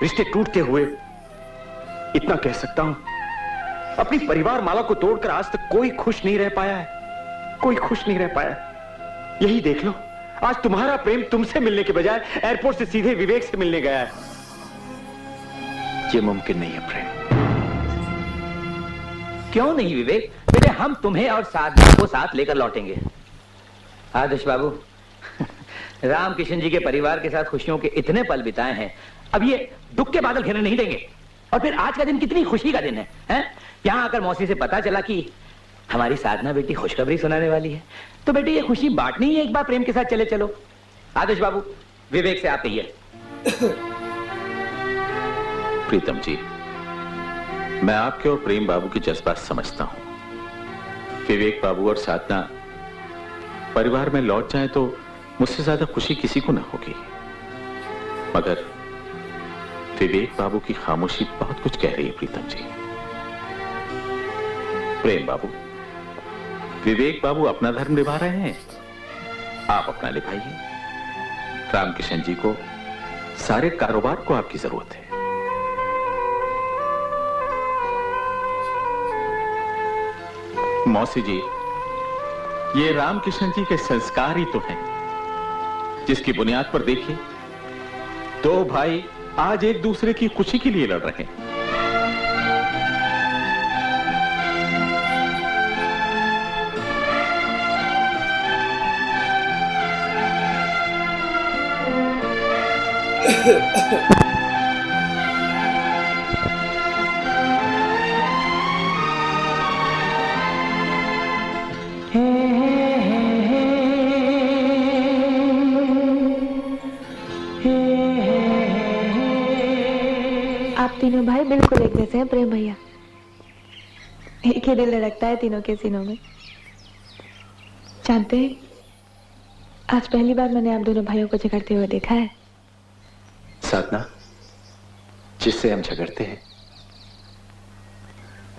रिश्ते टूटते हुए इतना कह सकता हूं, अपनी परिवार माला को तोड़कर आज तक कोई खुश नहीं रह पाया है, कोई खुश नहीं रह पाया। यही देख लो, आज तुम्हारा प्रेम तुमसे मिलने के बजाय एयरपोर्ट से सीधे विवेक से मिलने गया है। ये मुमकिन नहीं है प्रेम। क्यों नहीं विवेक? बेटे हम तुम्हें और साधना को साथ लेकर लौटेंगे। आदर्श बाबू, रामकिशन जी के परिवार के साथ खुशियों के इतने पल बिताए हैं, अब ये दुख के बादल घेरने नहीं देंगे। और फिर आज का दिन कितनी खुशी का दिन है, हैं? यहाँ आकर मौसी से पता चला कि हमारी साधना बेटी खुशखबरी सुनाने वाली है, तो बेटे ये खुशी बांटनी ही है, एक बार प्रेम के साथ चले चलो। आदर्श बाबू, विवेक से आप कहिए। प्रीतम जी, मैं आपके और प्रेम बाबू की जज्बात समझता हूं। विवेक बाबू और साधना परिवार में लौट जाएं तो मुझसे ज्यादा खुशी किसी को ना होगी, मगर विवेक बाबू की खामोशी बहुत कुछ कह रही है प्रीतम जी। प्रेम बाबू, विवेक बाबू अपना धर्म निभा रहे हैं, आप अपना निभाइए। रामकिशन जी को सारे कारोबार को आपकी जरूरत है। मौसी जी, ये रामकिशन जी के संस्कार ही तो हैं, जिसकी बुनियाद पर देखिए दो भाई आज एक दूसरे की खुशी के लिए लड़ रहे हैं। आप तीनों भाई बिल्कुल एक जैसे हैं प्रेम भैया, एक ही दिल धड़कता है तीनों के सीनों में। जानते हैं, आज पहली बार मैंने आप दोनों भाइयों को झगड़ते हुए देखा है। साधना, जिससे हम झगड़ते हैं,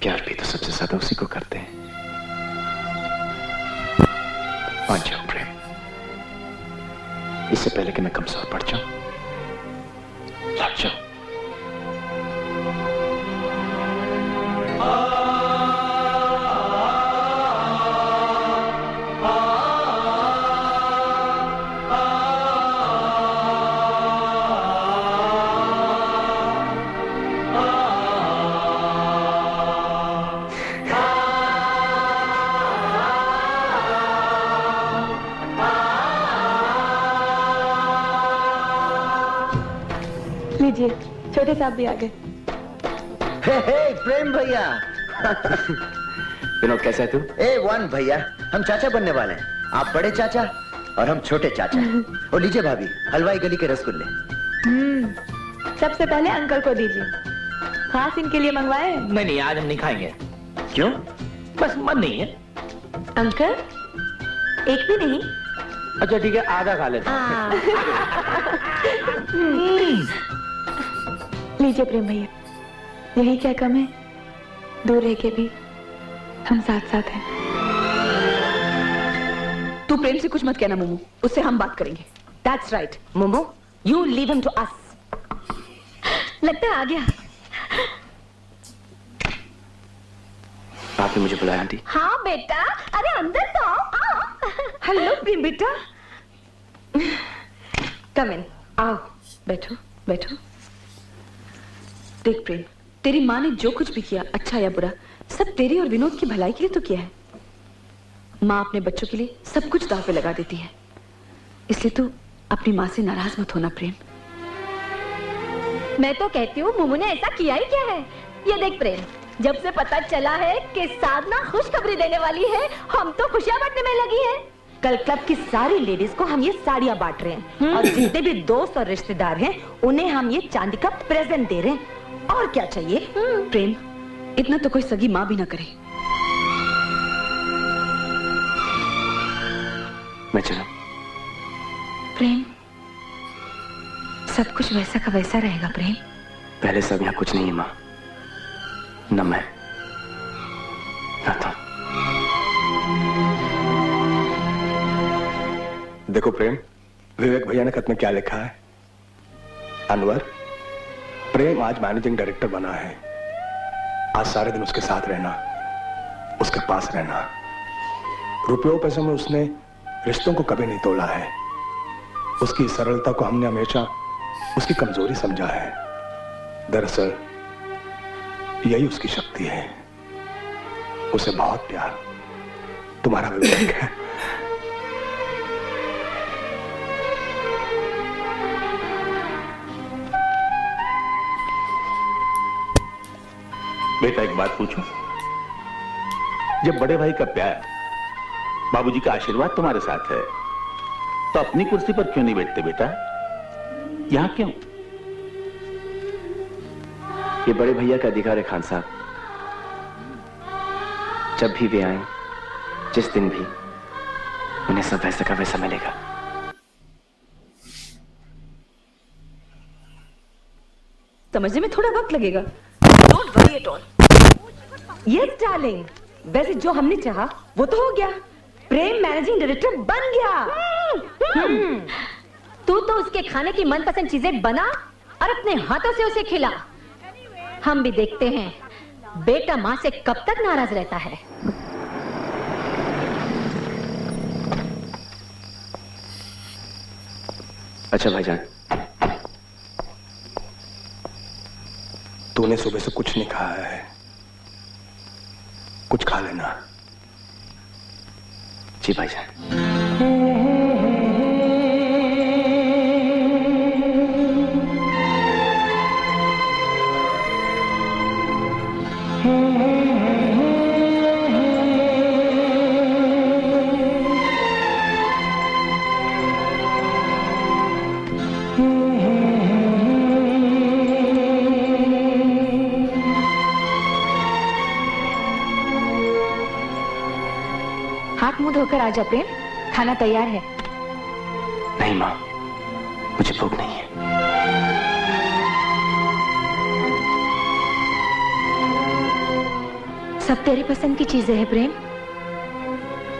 प्यार भी तो सबसे ज्यादा उसी को करते हैं। मान जाओ प्रेम, इससे पहले कि मैं कमजोर पड़ जाऊं, लौट जाओ। लीजिए, छोटे साहब भी आ गए। प्रेम भैया। विनोद, कैसा है तू? A1 भैया, हम चाचा बनने वाले हैं। आप बड़े चाचा और हम छोटे चाचा। और लीजिए भाभी, हलवाई गली के रसगुल्ले। सबसे पहले अंकल को दीजिए, खास इनके लिए मंगवाए। नहीं नहीं, आज हम नहीं खाएंगे। क्यों? बस मन नहीं है। अंकल, एक भी नहीं? अच्छा ठीक है, आधा खा लेते हैं। लीजिए प्रेम भैया, यही क्या कम है, दूर रह के भी हम साथ साथ हैं। तू प्रेम से कुछ मत कहना मोमो, उससे हम बात करेंगे। That's right, momo, you leave him to us. लगता है आ गया। आपने मुझे बुलाया आंटी? हाँ बेटा, अरे अंदर तो आओ। हेलो प्रेम बेटा, कम इन, आओ बैठो बैठो। देख प्रेम, तेरी माँ ने जो कुछ भी किया, अच्छा या बुरा, सब तेरी और विनोद की भलाई के लिए तो किया है। माँ अपने बच्चों के लिए सब कुछ दांव पे लगा देती है, इसलिए तू अपनी माँ से नाराज मत होना प्रेम। मैं तो कहती हूँ मोमो ने ऐसा किया ही क्या है। ये देख प्रेम, जब से पता चला है कि साधना खुशखबरी देने वाली है, हम तो खुशियां बांटने में लगी है। कल क्लब की सारी लेडीज को हम ये साड़ियां बांट रहे हैं और जितने भी दोस्त और रिश्तेदार हैं उन्हें हम ये चांदी का प्रेजेंट दे रहे हैं। और क्या चाहिए? प्रेम, इतना तो कोई सगी माँ भी ना करे। मैं चला। प्रेम, सब कुछ वैसा का वैसा रहेगा प्रेम। पहले सब यहाँ कुछ नहीं है माँ, न मैं न तुम। देखो प्रेम, विवेक भैया ने खत में क्या लिखा है? अनवर, प्रेम आज मैनेजिंग डायरेक्टर बना है। आज सारे दिन उसके साथ रहना, उसके पास रहना। रुपयों पैसों में उसने रिश्तों को कभी नहीं तोड़ा है। उसकी सरलता को हमने हमेशा उसकी कमजोरी समझा है। दरअसल यही उसकी शक्ति है। उसे बहुत प्यार तुम्हारा विवेक है। बेटा एक बात पूछूं? जब बड़े भाई का प्यार, बाबूजी का आशीर्वाद तुम्हारे साथ है, तो अपनी कुर्सी पर क्यों नहीं बैठते बेटा? यहां क्यों? ये बड़े भैया का अधिकार है खान साहब। जब भी वे आए, जिस दिन भी, उन्हें सब वैसा का वैसा मिलेगा। समझने में थोड़ा वक्त लगेगा। Don't worry at all. Yes darling, वैसे जो हमने चाहा वो तो हो गया। प्रेम मैनेजिंग डायरेक्टर बन गया। तू तो उसके खाने की मनपसंद चीजें बना और अपने हाथों से उसे खिला। हम भी देखते हैं बेटा माँ से कब तक नाराज रहता है। अच्छा भाईजान, तूने सुबह से कुछ नहीं खाया है, कुछ खा लेना। जी भाईजान। हाथ मुंह धोकर आजा प्रेम, खाना तैयार है। नहीं माँ, मुझे भूख नहीं है। सब तेरी पसंद की चीजें हैं प्रेम,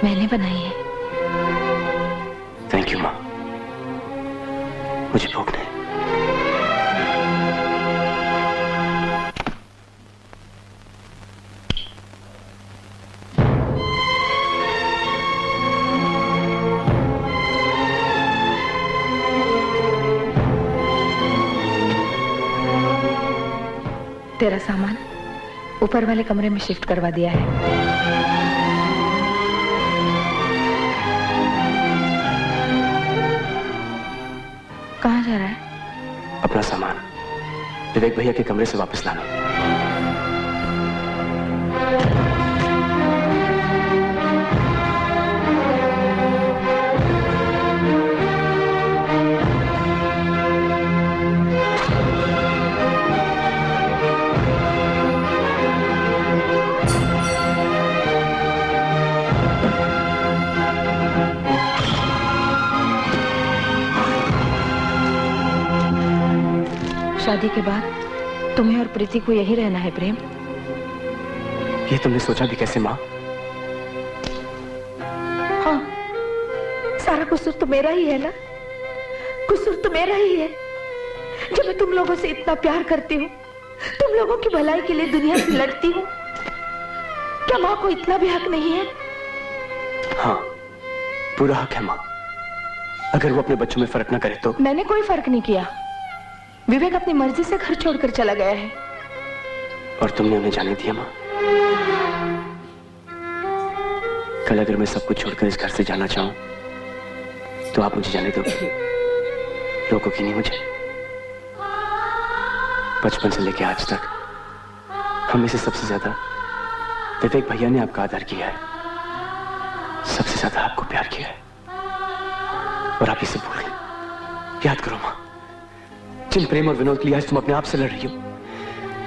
मैंने बनाई है। थैंक यू माँ, मुझे भूख नहीं। तेरा सामान ऊपर वाले कमरे में शिफ्ट करवा दिया है। कहाँ जा रहा है? अपना सामान विवेक भैया के कमरे से वापस लाना। शादी के बाद तुम्हें और प्रीति को यही रहना है प्रेम। ये तुमने सोचा भी कैसे माँ? हाँ, सारा कसूर तो मेरा ही है ना। कसूर तो मेरा ही है जब मैं तुम लोगों से इतना प्यार करती हूँ, तुम लोगों की भलाई के लिए दुनिया से लड़ती हूँ। क्या माँ को इतना भी हक नहीं है? हाँ, पूरा हक है माँ। अगर वो अपने बच्चों में फर्क ना करे तो। मैंने कोई फर्क नहीं किया। विवेक अपनी मर्जी से घर छोड़कर चला गया है। और तुमने उन्हें जाने दिया माँ? कल अगर मैं सब कुछ छोड़कर इस घर से जाना चाहूं तो आप मुझे जाने दोगे? रोकोगी नहीं मुझे? बचपन से लेकर आज तक हम में से सबसे ज्यादा विवेक भैया ने आपका आदर किया है, सबसे ज्यादा आपको प्यार किया है, और आप इसे भूल गए। याद करो माँ, जिन प्रेम और विनोद के लिए आज तुम अपने आप से लड़ रही हो,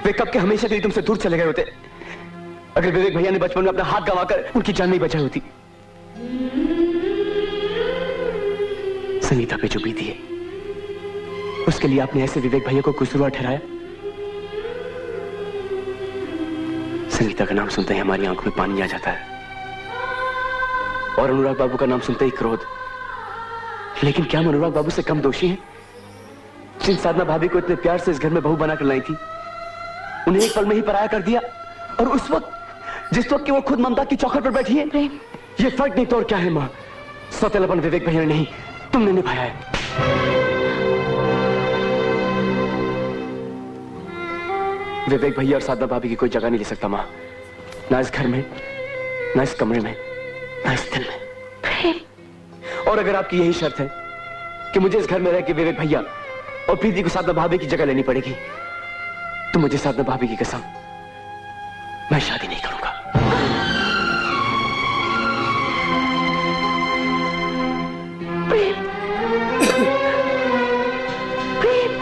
वे कब के हमेशा के लिए तुमसे दूर चले गए होते अगर विवेक भैया ने बचपन में अपना हाथ गंवाकर उनकी जान नहीं बचाई होती। संगीता पे जो बीती है उसके लिए आपने ऐसे विवेक भैया को कसूरवार ठहराया। संगीता का नाम सुनते ही हमारी आंखों में पानी आ जाता है, और अनुराग बाबू का नाम सुनते ही क्रोध। लेकिन क्या हम अनुराग बाबू से कम दोषी हैं जिन साधना भाभी को इतने प्यार से इस घर में बहू बनाकर लाई थी, उन्हें एक पल में ही पराया कर दिया। और उस वक्त जिस वक्त कि वो खुद ममता की चौखट पर बैठी है। प्रेम, ये फर्क नहीं तो और क्या है माँ? सौतेलापन विवेक भैया ने नहीं, तुमने निभाया है। विवेक भैया और साधना भाभी की कोई जगह नहीं ले सकता माँ, ना इस घर में, ना इस कमरे में, ना इस दिल में। और अगर आपकी यही शर्त है कि मुझे इस घर में रह के विवेक भैया और प्रीति को साधना भाभी की जगह लेनी पड़ेगी, तो मुझे साधना भाभी की कसम, मैं शादी नहीं करूंगा। प्रेम, प्रेम,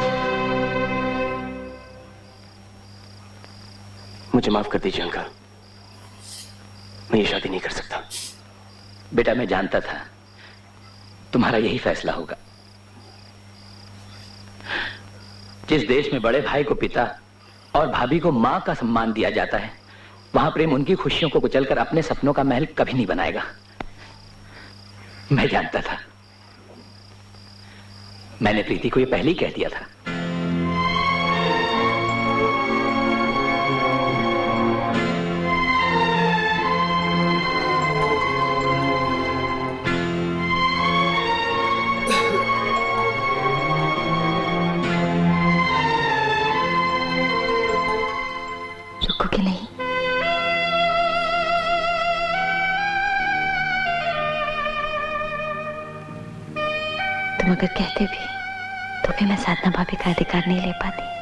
मुझे माफ कर दीजिए अंकल, मैं ये शादी नहीं कर सकता। बेटा, मैं जानता था तुम्हारा यही फैसला होगा। जिस देश में बड़े भाई को पिता और भाभी को मां का सम्मान दिया जाता है, वहां प्रेम उनकी खुशियों को कुचलकर अपने सपनों का महल कभी नहीं बनाएगा। मैं जानता था, मैंने प्रीति को यह पहले ही कह दिया था। रुकोगे नहीं? तुम अगर कहते भी तो भी मैं साधना भाभी का अधिकार नहीं ले पाती।